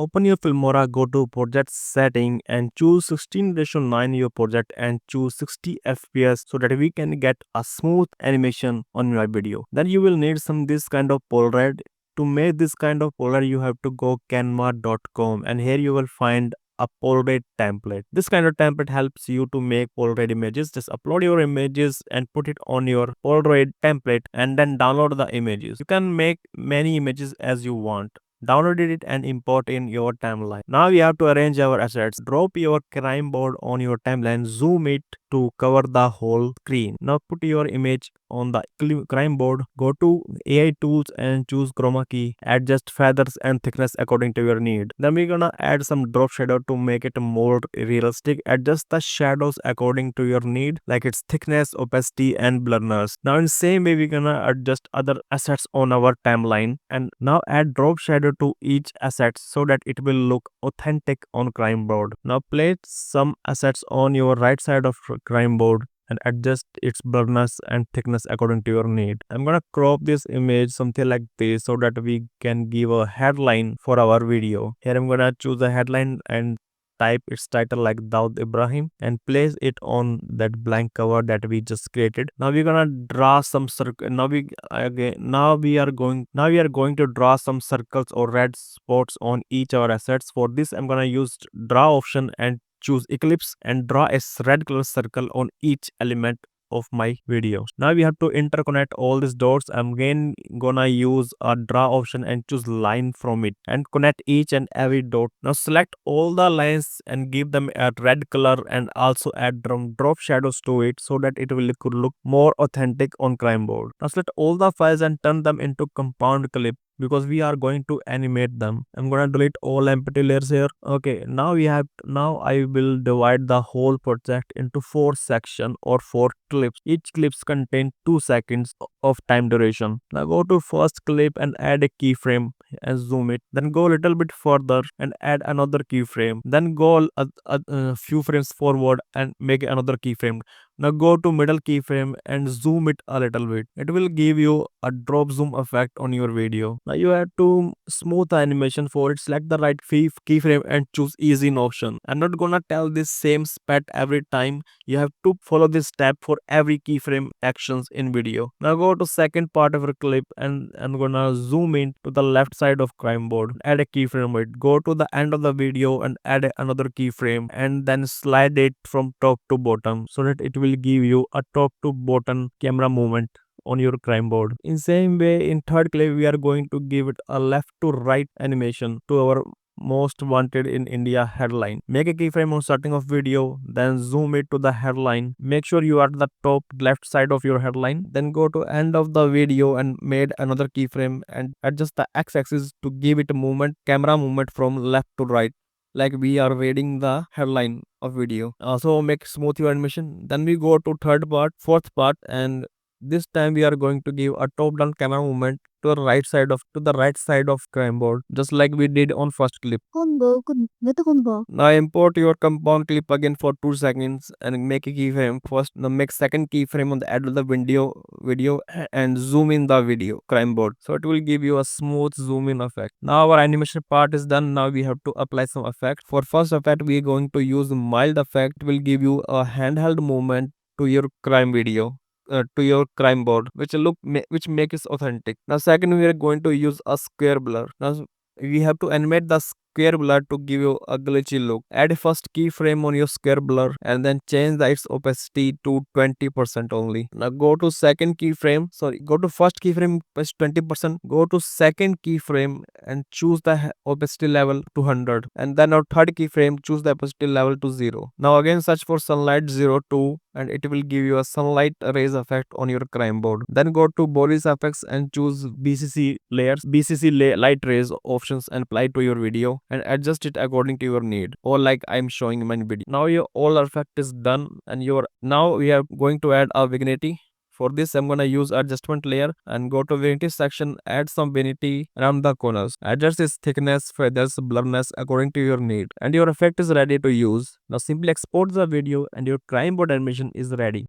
open your Filmora, go to project setting and choose 16:9 your project and choose 60 fps so that we can get a smooth animation on my video. Then you will need some this kind of Polaroid. To make this kind of Polaroid, you have to go canva.com and here you will find a Polaroid template. This kind of template helps you to make Polaroid images. Just upload your images and put it on your Polaroid template and then download the images. You can make many images as you want. Download it and import in your timeline. Now we have to arrange our assets. Drop your crime board on your timeline, zoom it to cover the whole screen. Now put your image on the crime board, go to AI tools and choose chroma key, adjust feathers and thickness according to your need. Then we're gonna add some drop shadow to make it more realistic. Adjust the shadows according to your need, like its thickness, opacity and blurriness. Now in same way we're gonna adjust other assets on our timeline, and now add drop shadow to each asset so that it will look authentic on crime board. Now place some assets on your right side of crime board and adjust its blurriness and thickness according to your need. I'm gonna crop this image something like this so that we can give a headline for our video. Here I'm gonna choose a headline and type its title like Daud Ibrahim and place it on that blank cover that we just created. Now we're gonna draw some circle. Now we are going to draw some circles or red spots on each our assets. For this I'm gonna use draw option and choose ellipse and draw a red color circle on each element of my video. Now we have to interconnect all these dots. I'm again gonna use a draw option and choose line from it and connect each and every dot. Now select all the lines and give them a red color and also add drop shadows to it so that it will look more authentic on crime board. Now select all the files and turn them into compound clip because we are going to animate them. I'm gonna delete all empty layers here. Okay, now I will divide the whole project into 4 sections or 4 clips. Each clips contain 2 seconds of time duration. Now go to first clip and add a keyframe and zoom it. Then go a little bit further and add another keyframe. Then go a few frames forward and make another keyframe. Now go to middle keyframe and zoom it a little bit. It will give you a drop zoom effect on your video. Now you have to smooth the animation for it. Select the right keyframe and choose easy in option. I'm not gonna tell this same step every time. You have to follow this step for every keyframe actions in video. Now go to second part of your clip and I'm gonna zoom in to the left side of crime board. Add a keyframe with. Go to the end of the video and add another keyframe and then slide it from top to bottom so that it will give you a top to bottom camera movement on your crime board. In same way, in third clip we are going to give it a left to right animation to our most wanted in India headline. Make a keyframe on starting of video, then zoom it to the headline. Make sure you are at the top left side of your headline. Then go to end of the video and made another keyframe and adjust the x-axis to give it a movement, camera movement from left to right, like we are reading the headline of video. Also make smooth your animation. Then we go to fourth part, and this time we are going to give a top down camera movement to the right side of crime board, just like we did on first clip. Now import your compound clip again for 2 seconds and make a keyframe first. Now make second keyframe on the end of the video and zoom in the video crime board, so it will give you a smooth zoom in effect. Now our animation part is done. Now we have to apply some effect. For first effect we are going to use mild effect. It will give you a handheld movement to your crime video, to your crime board, which make it authentic. Now second we are going to use a square blur. Now we have to animate the square blur to give you a glitchy look. Add a first keyframe on your square blur and then change its opacity to 20% only. Now go to second keyframe, go to first keyframe plus 20%, go to second keyframe and choose the opacity level to 100, and then our third keyframe choose the opacity level to 0. Now again search for sunlight 02 and it will give you a sunlight rays effect on your crime board. Then go to bodies effects and choose BCC light rays options and apply to your video and adjust it according to your need, or like I'm showing in my video. Now your all effect is done, and now we are going to add a vignette. For this I'm gonna use adjustment layer and go to vignette section, add some vignette around the corners, adjust its thickness, feathers, blurriness according to your need, and your effect is ready to use. Now simply export the video and your crime board animation is ready.